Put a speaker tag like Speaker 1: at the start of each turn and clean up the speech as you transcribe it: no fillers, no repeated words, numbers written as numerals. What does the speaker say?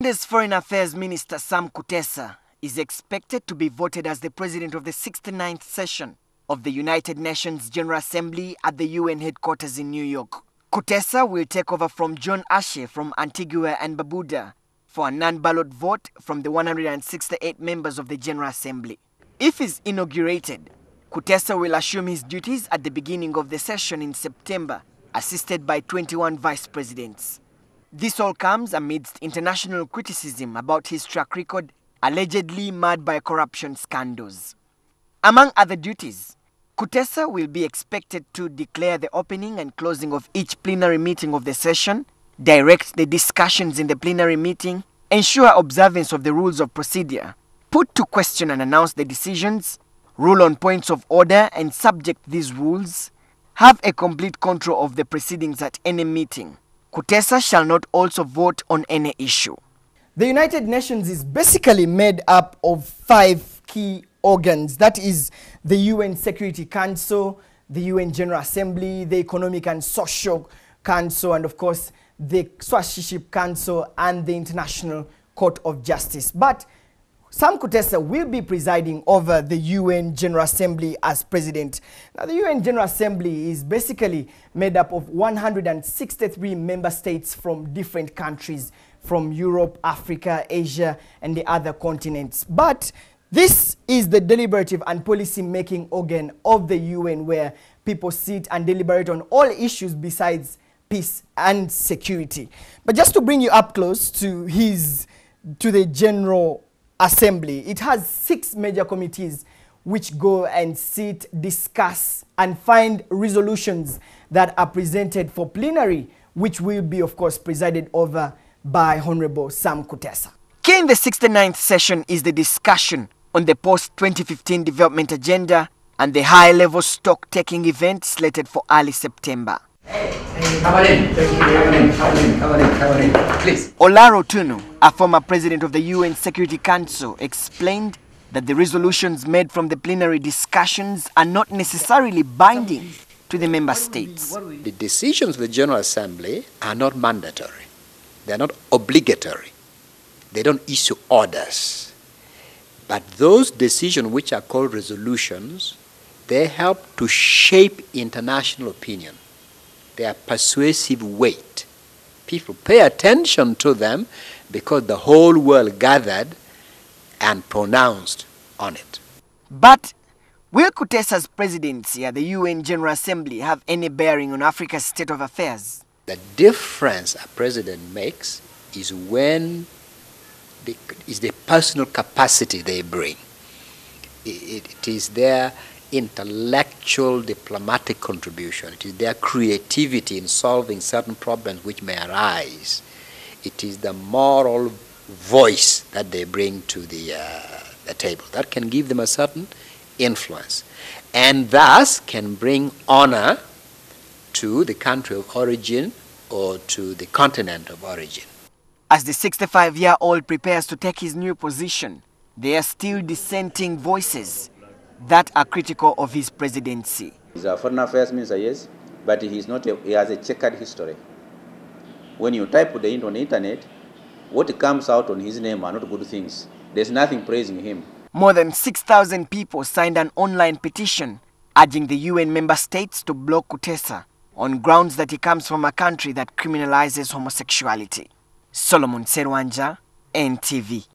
Speaker 1: Uganda's Foreign Affairs Minister Sam Kutesa is expected to be voted as the president of the 69th session of the United Nations General Assembly at the UN headquarters in New York. Kutesa will take over from John Ashe from Antigua and Barbuda for a non-ballot vote from the 168 members of the General Assembly. If he's inaugurated, Kutesa will assume his duties at the beginning of the session in September, assisted by 21 vice presidents. This all comes amidst international criticism about his track record allegedly marred by corruption scandals. Among other duties, Kutesa will be expected to declare the opening and closing of each plenary meeting of the session, direct the discussions in the plenary meeting, ensure observance of the rules of procedure, put to question and announce the decisions, rule on points of order and subject these rules, have a complete control of the proceedings at any meeting. Kutesa shall not also vote on any issue.
Speaker 2: The United Nations is basically made up of 5 key organs. That is the UN Security Council, the UN General Assembly, the Economic and Social Council, and of course the Stewardship Council and the International Court of Justice. But Sam Kutesa will be presiding over the UN General Assembly as president. Now, the UN General Assembly is basically made up of 163 member states from different countries, from Europe, Africa, Asia, and the other continents. But this is the deliberative and policy-making organ of the UN, where people sit and deliberate on all issues besides peace and security. But just to bring you up close to the General Assembly, it has 6 major committees which go and sit, discuss, and find resolutions that are presented for plenary, which will be, of course, presided over by Honorable Sam Kutesa.
Speaker 1: Key in the 69th session is the discussion on the post-2015 development agenda and the high-level stock-taking event slated for early September.
Speaker 3: Please.
Speaker 1: Olaro Tunu, a former president of the UN Security Council, explained that the resolutions made from the plenary discussions are not necessarily binding to the member states.
Speaker 3: The decisions of the General Assembly are not mandatory. They are not obligatory. They don't issue orders. But those decisions which are called resolutions, they help to shape international opinion. They are persuasive weight. People pay attention to them because the whole world gathered and pronounced on it.
Speaker 1: But will Kutesa's presidency at the UN General Assembly have any bearing on Africa's state of affairs?
Speaker 3: The difference a president makes is when the personal capacity they bring. It is their intellectual diplomatic contribution. It is their creativity in solving certain problems which may arise. It is the moral voice that they bring to the table that can give them a certain influence and thus can bring honor to the country of origin or to the continent of origin.
Speaker 1: As the 65-year-old prepares to take his new position, there are still dissenting voices that are critical of his presidency.
Speaker 4: He's a foreign affairs minister, yes, but he has a checkered history. When you type the on the internet, what comes out on his name are not good things. There's nothing praising him.
Speaker 1: More than 6,000 people signed an online petition urging the UN member states to block Kutesa on grounds that he comes from a country that criminalizes homosexuality. Solomon Serwanja, NTV.